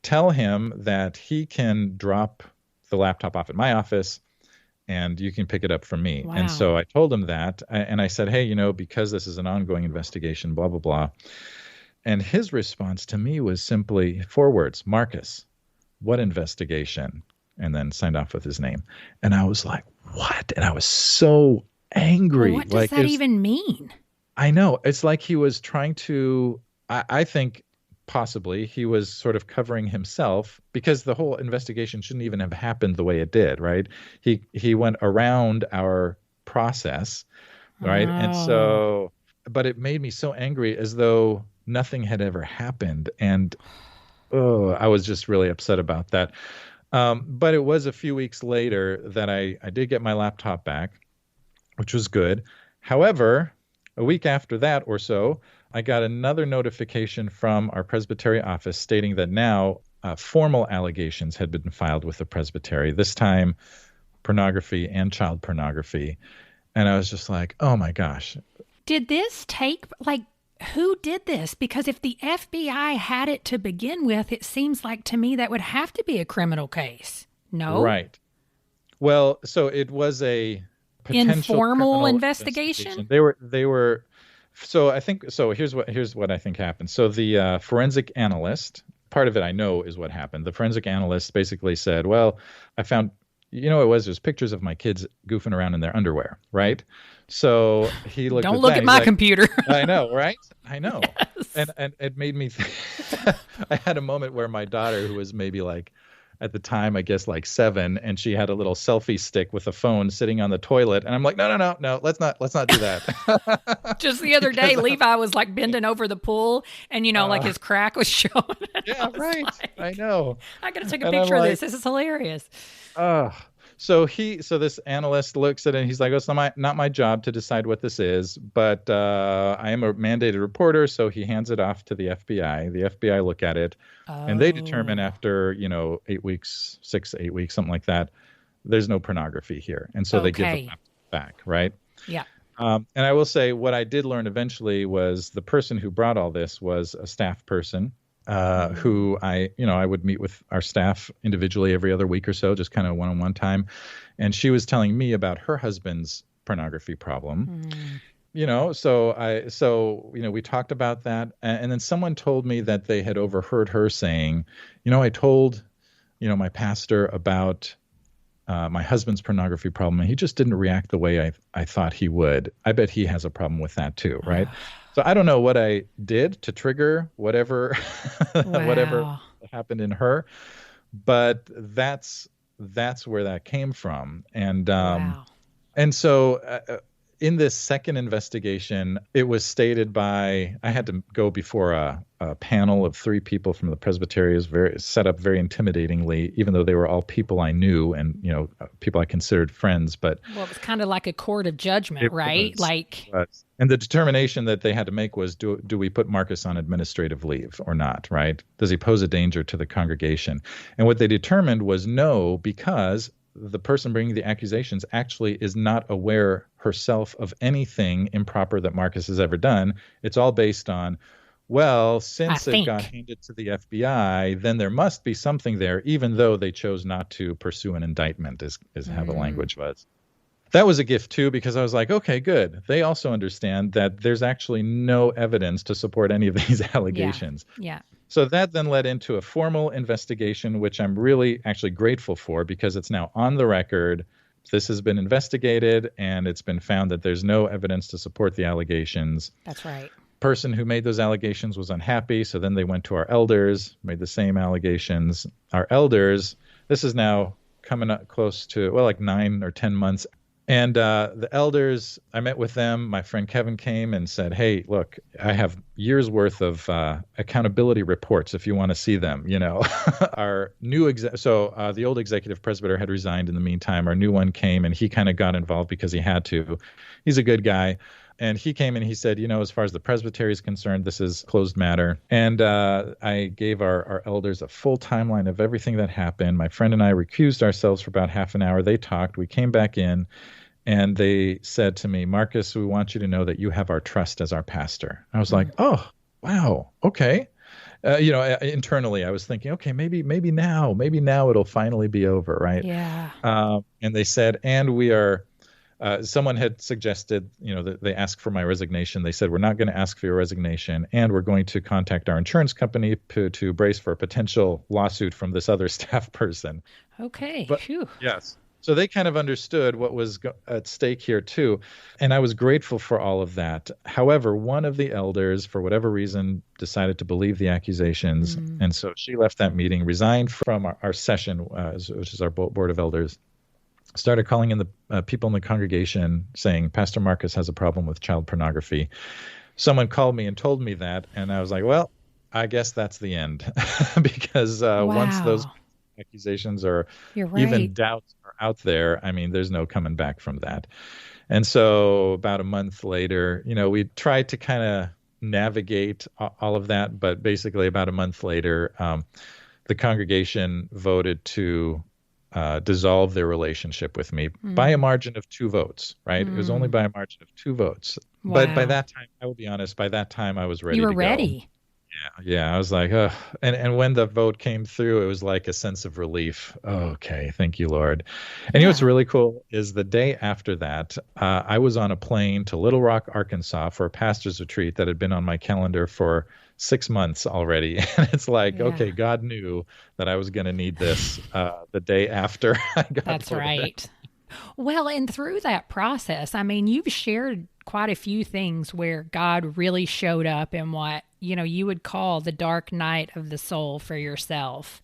Tell him that he can drop the laptop off at my office and you can pick it up from me. Wow. And so I told him that, and I said, hey, because this is an ongoing investigation, blah, blah, blah. And his response to me was simply 4 words, Marcus, what investigation? And then signed off with his name. And I was like, what? And I was so angry. Well, what does that even mean? I know. It's like he was trying to, I think possibly he was sort of covering himself because the whole investigation shouldn't even have happened the way it did, right? He went around our process, right? Oh. And so, but it made me so angry as though nothing had ever happened. And I was just really upset about that. But it was a few weeks later that I did get my laptop back, which was good. However, a week after that or so, I got another notification from our presbytery office stating that now formal allegations had been filed with the presbytery, this time pornography and child pornography. And I was just like, oh my gosh. Did this take, who did this? Because if the FBI had it to begin with, it seems like to me that would have to be a criminal case. No? Right. Well, so it was a potential informal investigation. They were. So I think here's what I think happened. So the forensic analyst, part of it I know is what happened. The forensic analyst basically said, well, I found, it was pictures of my kids goofing around in their underwear, right? So he looked. Don't look at my computer. I know, right? I know. Yes. And it made me I had a moment where my daughter, who was maybe at the time, I guess 7, and she had a little selfie stick with a phone sitting on the toilet. And I'm like, no, let's not do that. Just the other day, Levi was bending over the pool and, his crack was showing. Yeah, right. I know. I got to take a picture of this. This is hilarious. So this analyst looks at it and he's like, oh, it's not my job to decide what this is, but I am a mandated reporter. So he hands it off to the FBI. The FBI look at it and they determine after, 8 weeks, 6 to 8 weeks, something like that, there's no pornography here. And so they give the laptop back, right? Yeah. And I will say what I did learn eventually was the person who brought all this was a staff person. Who I would meet with our staff individually every other week or so, just kind of one-on-one time. And she was telling me about her husband's pornography problem, so we talked about that. And then someone told me that they had overheard her saying, I told, my pastor about my husband's pornography problem, and he just didn't react the way I thought he would. I bet he has a problem with that too, right? So I don't know what I did to trigger whatever whatever happened in her, but that's where that came from. And and so in this second investigation, it was stated I had to go before a panel of 3 people from the presbytery. It was set up very intimidatingly, even though they were all people I knew and, people I considered friends. But it was kind of like a court of judgment, right? And the determination that they had to make was, do we put Marcus on administrative leave or not, right? Does he pose a danger to the congregation? And what they determined was no, because the person bringing the accusations actually is not aware herself of anything improper that Marcus has ever done. It's all based on, well, since it got handed to the FBI, then there must be something there, even though they chose not to pursue an indictment, is how the language was. That was a gift, too, because I was like, okay, good. They also understand that there's actually no evidence to support any of these allegations. Yeah. So that then led into a formal investigation, which I'm really actually grateful for because it's now on the record. This has been investigated, and it's been found that there's no evidence to support the allegations. That's right. Person who made those allegations was unhappy, so then they went to our elders, made the same allegations. Our elders, this is now coming up close to, 9 or 10 months And the elders, I met with them. My friend Kevin came and said, "Hey, look, I have years worth of accountability reports if you want to see them." Our new the old executive presbyter had resigned in the meantime. Our new one came, and he kind of got involved because he had to. He's a good guy. And he came and he said, as far as the presbytery is concerned, this is closed matter. And I gave our elders a full timeline of everything that happened. My friend and I recused ourselves for about half an hour. They talked. We came back in, and they said to me, "Marcus, we want you to know that you have our trust as our pastor." I was like, "Oh, wow, okay." Internally, I was thinking, okay, maybe now it'll finally be over, right? Yeah. And they said, and we are. Someone had suggested, that they asked for my resignation. They said, "We're not going to ask for your resignation, and we're going to contact our insurance company to brace for a potential lawsuit from this other staff person." Okay. But, Phew. yes. So they kind of understood what was at stake here too. And I was grateful for all of that. However, one of the elders, for whatever reason, decided to believe the accusations. And so she left that meeting, resigned from our session, which is our board of elders. Started calling in the people in the congregation saying, "Pastor Marcus has a problem with child pornography." Someone called me and told me that, and I was like, well, I guess that's the end. Because once those accusations or even doubts are out there, I mean, there's no coming back from that. And so about a month later, we tried to kind of navigate all of that, but basically about a month later, the congregation voted to dissolve their relationship with me by a margin of 2 votes, right? It was only by a margin of 2 votes. Wow. But by that time, I will be honest, by that time I was ready to go. You were ready. Yeah. I was like, oh. And when the vote came through, it was like a sense of relief. Oh, okay, thank you, Lord. And what's really cool is the day after that, I was on a plane to Little Rock, Arkansas for a pastor's retreat that had been on my calendar for 6 months already. And it's like, okay, God knew that I was going to need this the day after I got That's right. Well, and through that process, I mean, you've shared quite a few things where God really showed up in what, you would call the dark night of the soul for yourself.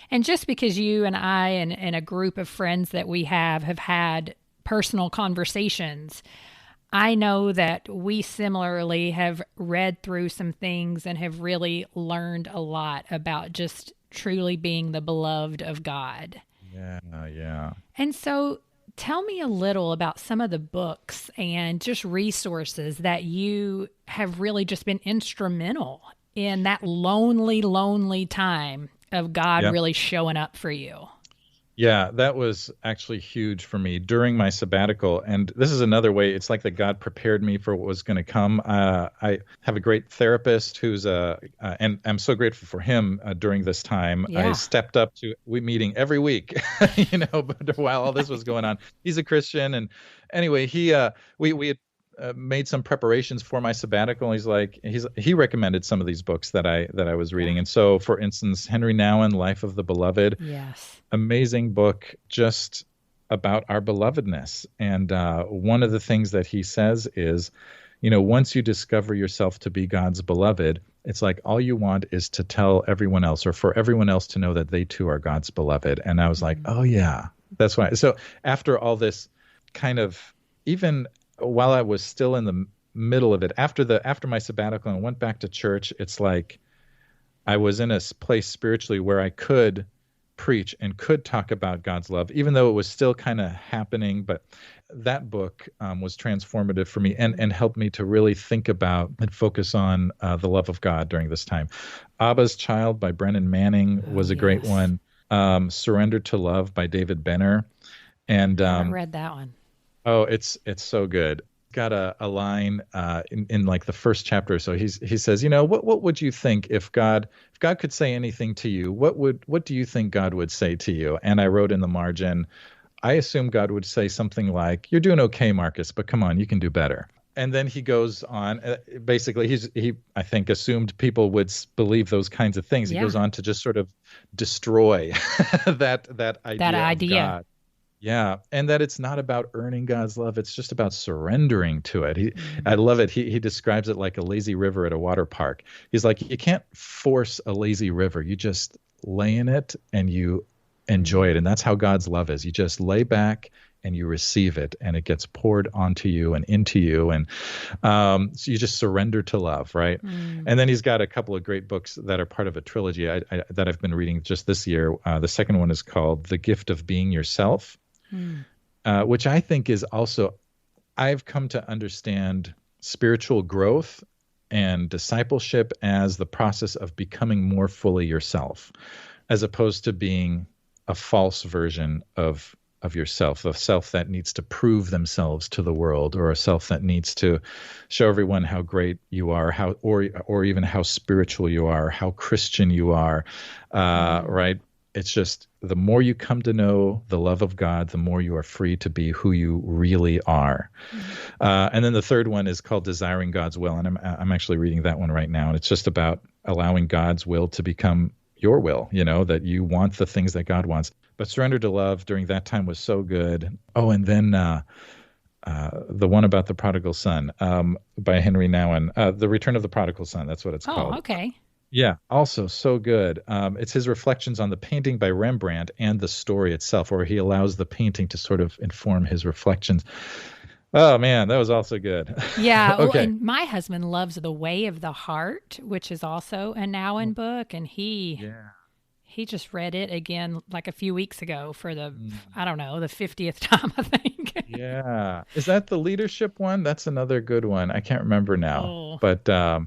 And just because you and I and a group of friends that we have had personal conversations, I know that we similarly have read through some things and have really learned a lot about just truly being the beloved of God. Yeah. And so tell me a little about some of the books and just resources that you have really just been instrumental in that lonely time of God really showing up for you. Yeah, that was actually huge for me during my sabbatical. And this is another way, it's like that God prepared me for what was going to come. I have a great therapist who's and I'm so grateful for him during this time. I stepped up to meeting every week, but while all this was going on. He's a Christian. And anyway, we had made some preparations for my sabbatical. He recommended some of these books that I was reading. And so, for instance, Henry Nouwen, Life of the Beloved. Yes. Amazing book just about our belovedness. And one of the things that he says is, once you discover yourself to be God's beloved, it's like all you want is to tell everyone else or for everyone else to know that they too are God's beloved. And I was like, oh yeah, that's why. So after all this kind of, even while I was still in the middle of it, after my sabbatical and went back to church, it's like I was in a place spiritually where I could preach and could talk about God's love, even though it was still kind of happening. But that book was transformative for me and helped me to really think about and focus on the love of God during this time. Abba's Child by Brennan Manning was a great one. Surrender to Love by David Benner. And I read that one. Oh, it's so good. Got a line in like the first chapter or so. He says, what would you think if God could say anything to you? What do you think God would say to you? And I wrote in the margin, I assume God would say something like, "You're doing okay, Marcus, but come on, you can do better." And then he goes on. Basically, he I think assumed people would believe those kinds of things. He goes on to just sort of destroy that idea. Of God. Yeah, and that it's not about earning God's love. It's just about surrendering to it. I love it. He describes it like a lazy river at a water park. He's like, you can't force a lazy river. You just lay in it and you enjoy it. And that's how God's love is. You just lay back and you receive it, and it gets poured onto you and into you. And so you just surrender to love, right? And then he's got a couple of great books that are part of a trilogy that I've been reading just this year. The second one is called The Gift of Being Yourself, which I think is also, I've come to understand spiritual growth and discipleship as the process of becoming more fully yourself, as opposed to being a false version of yourself, a self that needs to prove themselves to the world, or a self that needs to show everyone how great you are, or even how spiritual you are, how Christian you are, right? It's just the more you come to know the love of God, the more you are free to be who you really are. And then the third one is called Desiring God's Will, and I'm actually reading that one right now, and it's just about allowing God's will to become your will, that you want the things that God wants. But Surrender to Love during that time was so good. Oh, and then the one about the prodigal son by Henry Nouwen, The Return of the Prodigal Son, that's what it's called. Oh, okay. Yeah, also so good. It's his reflections on the painting by Rembrandt and the story itself, where he allows the painting to sort of inform his reflections. Oh, man, that was also good. Yeah. Okay. Well, and my husband loves The Way of the Heart, which is also a Nouwen book, and he just read it again like a few weeks ago for the, I don't know, the 50th time, I think. Yeah. Is that the leadership one? That's another good one. I can't remember now, but I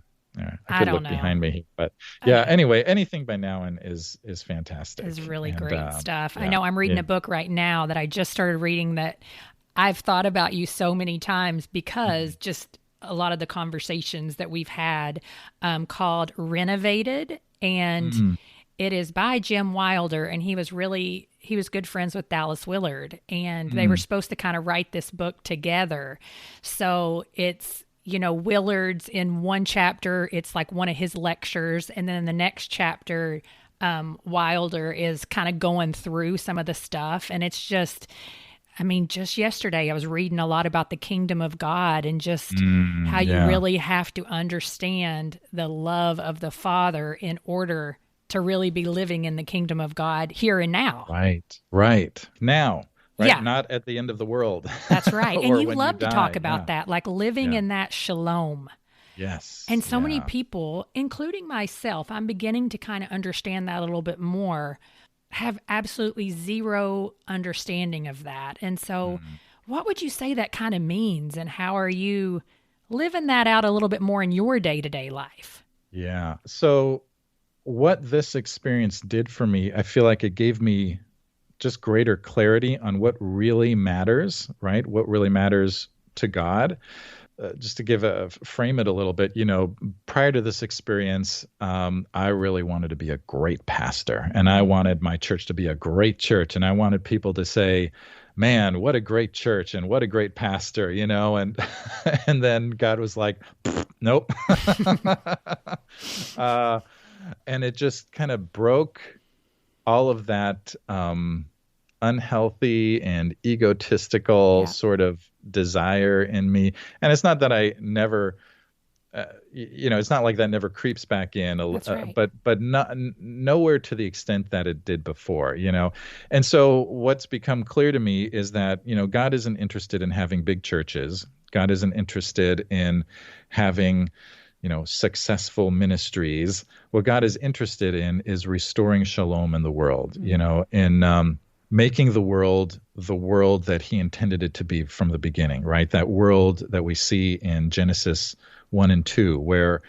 could look behind me. But yeah, anyway, anything by Nouwen is fantastic. It's really great stuff. Yeah, I know I'm reading a book right now that I just started reading that I've thought about you so many times because just a lot of the conversations that we've had, called Renovated, and it is by Jim Wilder, and he was good friends with Dallas Willard, and they were supposed to kind of write this book together. So it's, Willard's in one chapter, it's like one of his lectures, and then the next chapter, Wilder is kind of going through some of the stuff, and it's just, just yesterday I was reading a lot about the kingdom of God and just how you really have to understand the love of the Father in order to really be living in the kingdom of God here and now. Right. Now. Right? Yeah. Not at the end of the world. That's right. And you love to talk about that, like living in that shalom. Yes. And so many people, including myself, I'm beginning to kind of understand that a little bit more, have absolutely zero understanding of that. And so what would you say that kind of means, and how are you living that out a little bit more in your day-to-day life? Yeah. So what this experience did for me, I feel like it gave me just greater clarity on what really matters, right? What really matters to God. Just to frame it a little bit, prior to this experience, I really wanted to be a great pastor, and I wanted my church to be a great church, and I wanted people to say, man, what a great church and what a great pastor, and and then God was like, nope. And it just kind of broke all of that unhealthy and egotistical sort of desire in me. And it's not that I never, it's not like that never creeps back in, but nowhere to the extent that it did before, And so what's become clear to me is that, God isn't interested in having big churches. God isn't interested in having, successful ministries. What God is interested in is restoring shalom in the world, in making the world that he intended it to be from the beginning, right? That world that we see in Genesis 1 and 2, where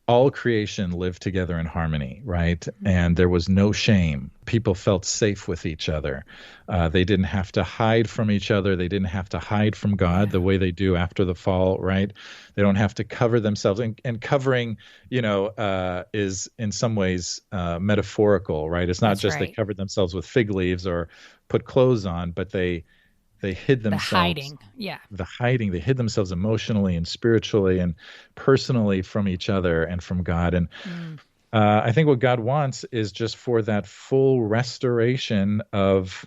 all creation lived together in harmony, right? And there was no shame. People felt safe with each other. They didn't have to hide from each other. They didn't have to hide from God the way they do after the fall, right? They don't have to cover themselves. And covering, is in some ways metaphorical, right? It's not they covered themselves with fig leaves or put clothes on, but they hid themselves. The hiding. They hid themselves emotionally and spiritually and personally from each other and from God. And I think what God wants is just for that full restoration of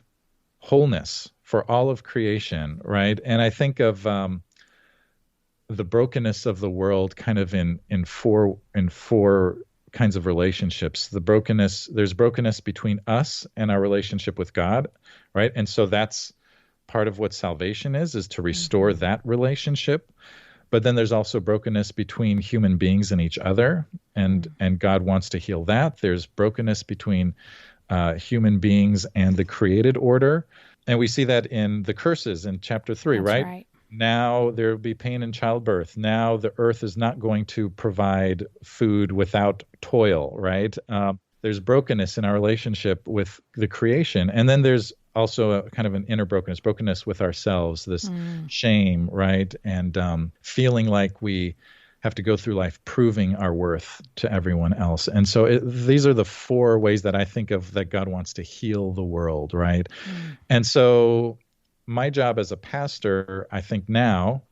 wholeness for all of creation, right? And I think of the brokenness of the world kind of in four kinds of relationships. There's brokenness between us and our relationship with God, right? And so that's part of what salvation is to restore that relationship. But then there's also brokenness between human beings and each other, and God wants to heal that. There's brokenness between human beings and the created order, and we see that in the curses in chapter 3, right? Now there will be pain in childbirth. Now the earth is not going to provide food without toil, right? There's brokenness in our relationship with the creation, and then there's also a kind of an inner brokenness with ourselves, this shame, right? And feeling like we have to go through life proving our worth to everyone else. And so these are the 4 ways that I think of that God wants to heal the world, right? And so my job as a pastor, I think now,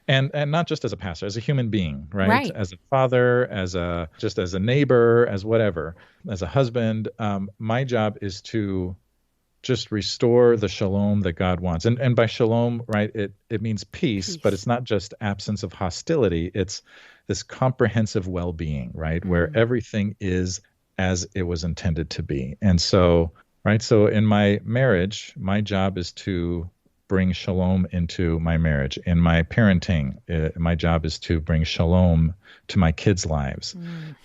and not just as a pastor, as a human being, right? As a father, just as a neighbor, as whatever, as a husband, my job is to just restore the shalom that God wants. And by shalom, right, it means peace, but it's not just absence of hostility. It's this comprehensive well-being, right, where everything is as it was intended to be. And so, right, so in my marriage, my job is to bring shalom into my marriage. In my parenting, my job is to bring shalom to my kids' lives.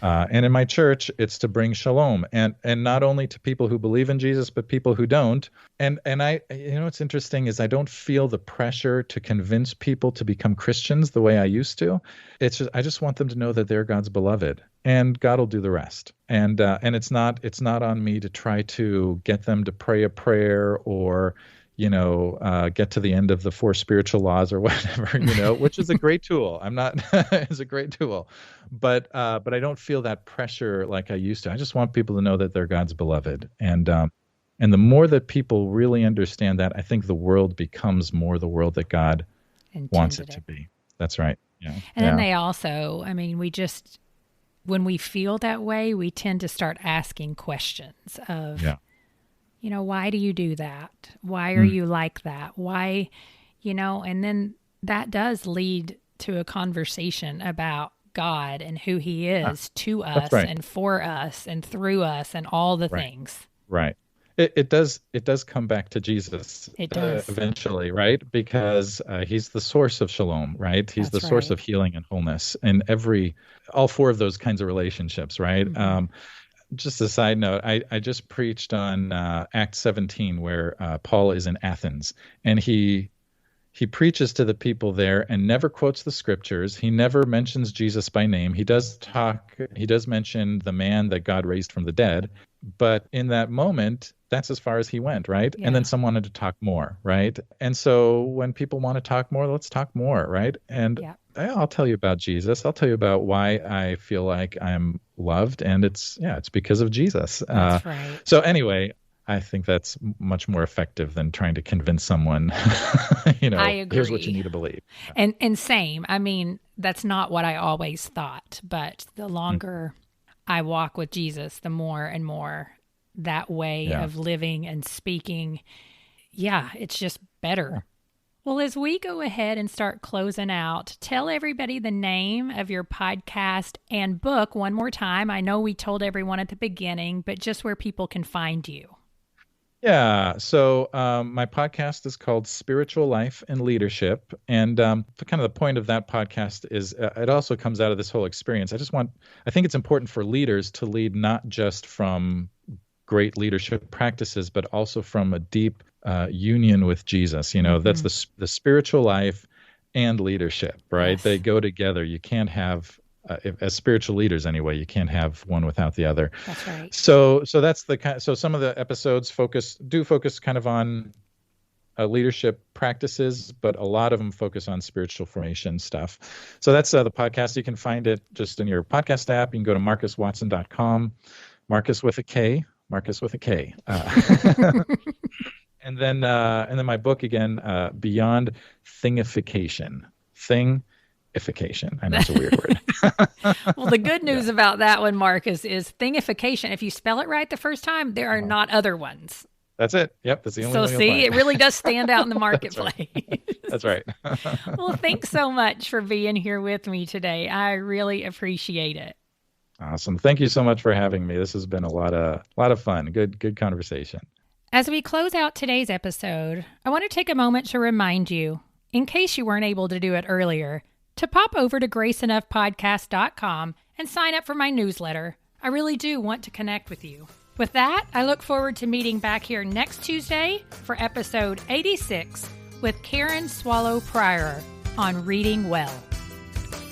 And in my church, it's to bring shalom, and not only to people who believe in Jesus, but people who don't. And I, what's interesting is I don't feel the pressure to convince people to become Christians the way I used to. It's just, I just want them to know that they're God's beloved, and God will do the rest. And it's not on me to try to get them to pray a prayer or get to the end of the 4 spiritual laws or whatever, which is a great tool. It's a great tool, but I don't feel that pressure like I used to. I just want people to know that they're God's beloved. And the more that people really understand that, I think the world becomes more the world that God wants it to be. That's right. Yeah. And then they also, when we feel that way, we tend to start asking questions of, why do you do that? Why are you like that? Why, and then that does lead to a conversation about God and who he is to us and for us and through us and all the things. Right. It does come back to Jesus. It does. Eventually, right? Because he's the source of shalom, right? He's the source of healing and wholeness in all 4 of those kinds of relationships, right? Just a side note, I just preached on Acts 17 where Paul is in Athens, and he preaches to the people there and never quotes the scriptures. He never mentions Jesus by name. He does mention the man that God raised from the dead, but in that moment, that's as far as he went, right? Yeah. And then some wanted to talk more, right? And so when people want to talk more, let's talk more, right? And I'll tell you about Jesus. I'll tell you about why I feel like I'm loved, and it's because of Jesus. That's right. So anyway, I think that's much more effective than trying to convince someone, I agree. Here's what you need to believe. And same. That's not what I always thought, but the longer I walk with Jesus, the more and more that way of living and speaking, it's just better. Well, as we go ahead and start closing out, tell everybody the name of your podcast and book one more time. I know we told everyone at the beginning, but just where people can find you. Yeah. So my podcast is called Spiritual Life and Leadership. And kind of the point of that podcast is it also comes out of this whole experience. I think it's important for leaders to lead not just from great leadership practices, but also from a deep union with Jesus. That's the spiritual life and leadership, right? Yes. They go together. You can't have, as spiritual leaders anyway, you can't have one without the other. That's right. So that's so some of the episodes focus kind of on leadership practices, but a lot of them focus on spiritual formation stuff. So that's the podcast. You can find it just in your podcast app. You can go to markuswatson.com, Markus with a K. And then my book again, Beyond Thingification. Thingification. I know it's a weird word. Well, the good news about that one, Markus, is thingification. If you spell it right the first time, there are not other ones. That's it. Yep, that's the only one. So see, it really does stand out in the marketplace. That's right. Well, thanks so much for being here with me today. I really appreciate it. Awesome. Thank you so much for having me. This has been a lot of fun. Good conversation. As we close out today's episode, I want to take a moment to remind you, in case you weren't able to do it earlier, to pop over to graceenoughpodcast.com and sign up for my newsletter. I really do want to connect with you. With that, I look forward to meeting back here next Tuesday for episode 86 with Karen Swallow Pryor on Reading Well.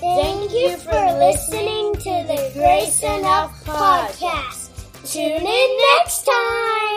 Thank you for listening to the Grace Enough Podcast. Tune in next time.